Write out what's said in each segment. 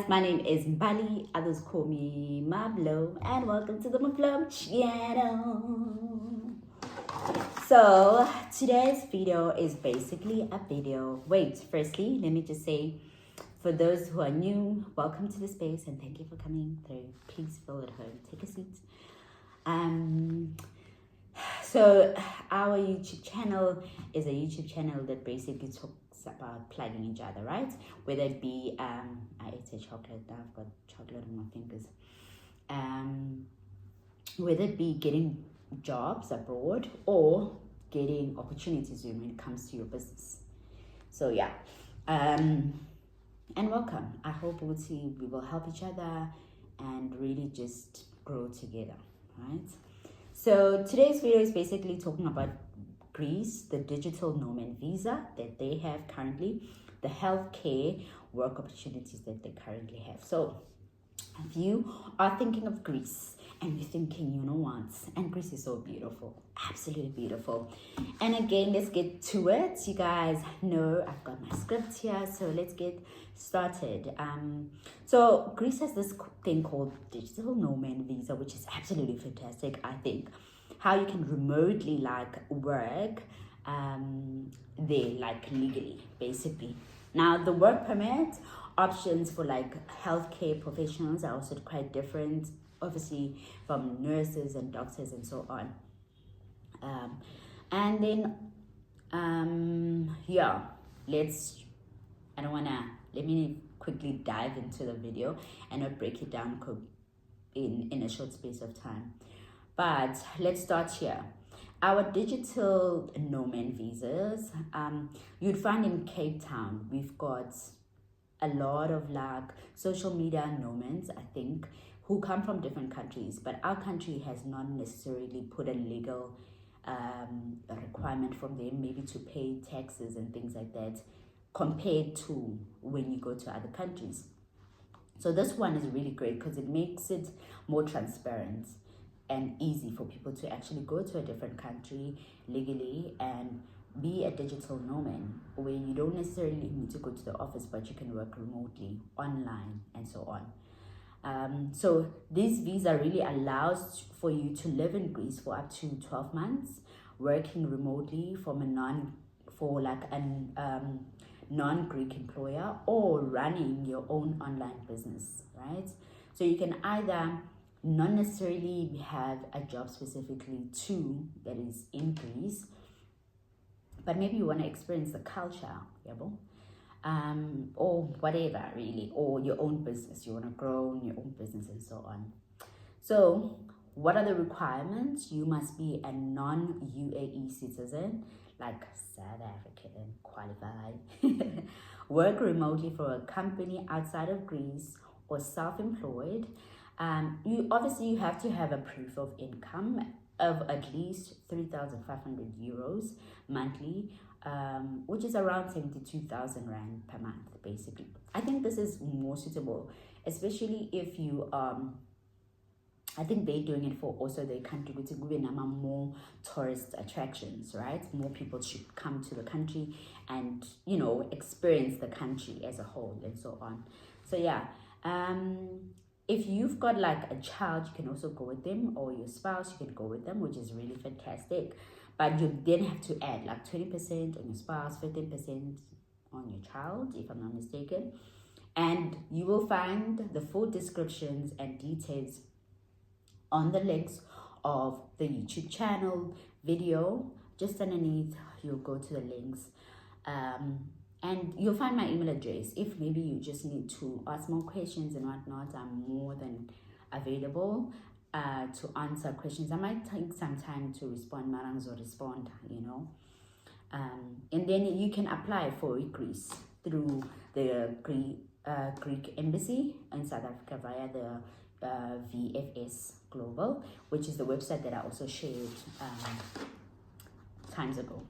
my name is Mbali, others call me Mablo, and welcome to the Mablo channel. So today's video is basically a video. Wait, firstly, let me just say, for those who are new, welcome to the space and thank you for coming through. Please feel at home, take a seat. So our YouTube channel is a YouTube channel that basically talks about plugging each other, right? Whether it be I ate a chocolate, I've got chocolate on my fingers. Whether it be getting jobs abroad or getting opportunities when it comes to your business. So yeah, and welcome. I hope we will help each other and really just grow together, right? So today's video is basically talking about Greece, the Digital Nomad Visa that they have currently, the healthcare work opportunities that they currently have. So if you are thinking of Greece and you're thinking, you know what, and Greece is so beautiful, absolutely beautiful. And again, let's get to it. You guys know I've got my script here, so let's get started. So Greece has this thing called Digital Nomad Visa, which is absolutely fantastic, I think. How you can remotely work there legally, basically. Now the work permit options for healthcare professionals are also quite different, obviously, from nurses and doctors and so on. And then yeah, let me quickly dive into the video and not break it down in a short space of time. But let's start here. Our digital nomad visas, you'd find in Cape Town, we've got a lot of social media nomads, I think, who come from different countries, but our country has not necessarily put a legal requirement from them, maybe to pay taxes and things like that, compared to when you go to other countries. So this one is really great because it makes it more transparent and easy for people to actually go to a different country legally and be a digital nomad, where you don't necessarily need to go to the office, but you can work remotely, online, and so on. So this visa really allows for you to live in Greece for up to 12 months, working remotely from a non-Greek employer, or running your own online business, right? So you can either not necessarily have a job specifically that is in Greece, but maybe you want to experience the culture, or whatever really, or your own business. You want to grow your own business and so on. So what are the requirements? You must be a non-UAE citizen, like South African, qualified, work remotely for a company outside of Greece, or self-employed. You have to have a proof of income of at least 3,500 euros monthly, which is around 72,000 rand per month, basically. I think this is more suitable, especially if you I think they're doing it for also the country to give more tourist attractions, right? More people should come to the country and, experience the country as a whole and so on. So yeah, if you've got a child, you can also go with them, or your spouse, you can go with them, which is really fantastic. But you then have to add 20% on your spouse, 15% on your child, if I'm not mistaken. And you will find the full descriptions and details on the links of the YouTube channel video. Just underneath, you'll go to the links. And you'll find my email address. If maybe you just need to ask more questions and whatnot, I'm more than available to answer questions. I might take some time to respond, and then you can apply for Greece through the Greek embassy in South Africa via the VFS Global, which is the website that I also shared times ago.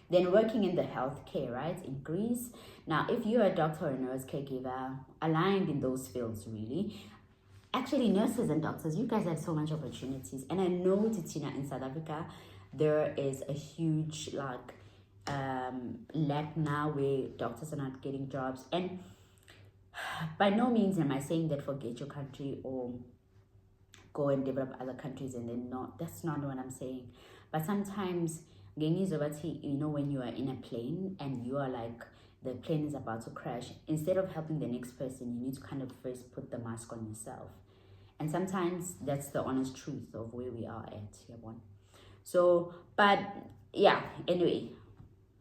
Then working in the healthcare, right, in Greece. Now, if you're a doctor or a nurse, caregiver, aligned in those fields, really. Actually, nurses and doctors, you guys have so much opportunities. And I know, Titina, in South Africa, there is a huge, lack now where doctors are not getting jobs. And By no means am I saying that forget your country or go and develop other countries and then not. That's not what I'm saying. But sometimes, you know, when you are in a plane and you are like, the plane is about to crash, instead of helping the next person, you need to kind of first put the mask on yourself. And sometimes that's the honest truth of where we are at. So, but yeah, anyway,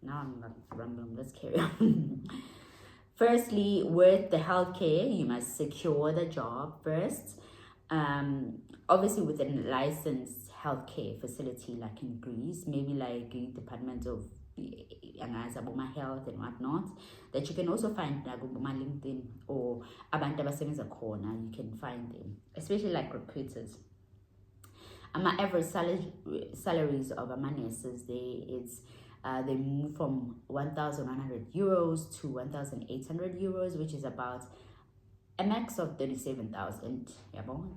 now I'm not rambling, let's carry on. Firstly, with the healthcare, you must secure the job first. Obviously with a licensed healthcare facility like in Greece, maybe like the Department of Health and whatnot, that you can also find like LinkedIn or abantu abasebenza khona, you can find them, especially like recruiters. My average salaries of nurses they move from 1,100 euros to 1,800 euros, which is about a max of 37,000.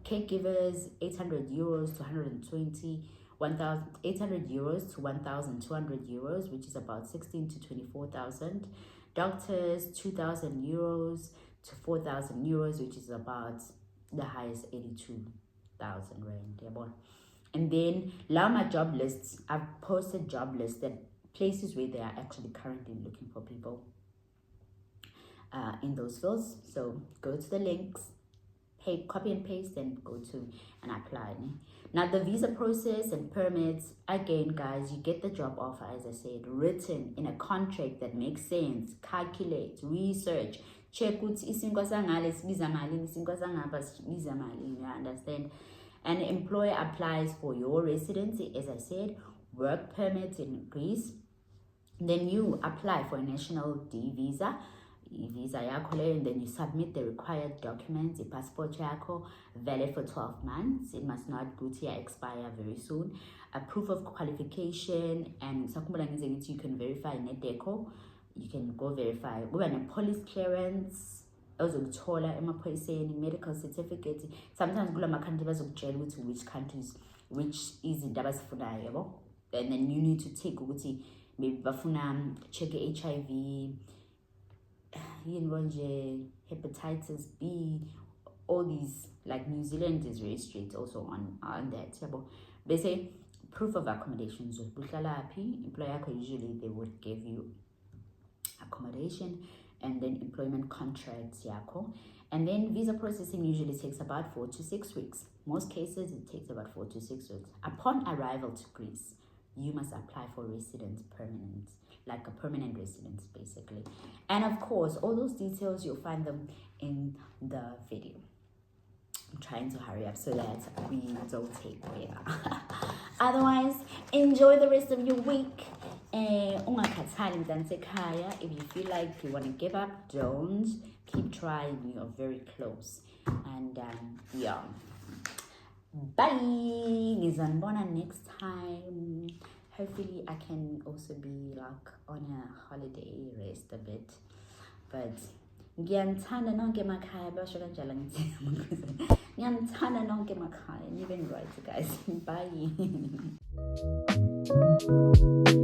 Caregivers 800 euros to 120, 1,800 euros to 1,200 euros, which is about 16 to 24,000. Doctors 2,000 euros to 4,000 euros, which is about the highest 82,000 rand. And then my job lists, I've posted job lists that places where they are actually currently looking for people in those fields. So go to the links, copy and paste, and go to and apply. Now the visa process and permits, again guys, you get the job offer, as I said, written in a contract that makes sense. Calculate, research, check what you understand. An employer applies for your residency, as I said, work permit in Greece. Then you apply for a national D visa, and then you submit the required documents. A passport yako valid for 12 months. It must not go to expire very soon. A proof of qualification, and you can verify NetDeco. You can go verify. Go and a police clearance. Medical certificate. Sometimes which countries, which is in Dabasfuna, and then you need to take maybe bafuna check HIV, hepatitis B, all these. Like New Zealand is very strict also on that. They say proof of accommodation. So employer usually they would give you accommodation, and then employment contracts, and then visa processing usually takes about 4 to 6 weeks. Most cases it takes about 4 to 6 weeks. Upon arrival to Greece, you must apply for residence permanent, like a permanent residence basically. And of course, all those details you'll find them in the video. I'm trying to hurry up so that we don't take forever. Otherwise, enjoy the rest of your week. If you feel like you want to give up, don't. Keep trying. You're very close. And yeah. Bye. Ngizanibona next time. Hopefully I can also be like on a holiday, rest a bit. But ngiyanithanda nonke emakhaya, basho kanjalo ngithi. Ngiyanithanda nonke emakhaya. Even right, guys. Bye.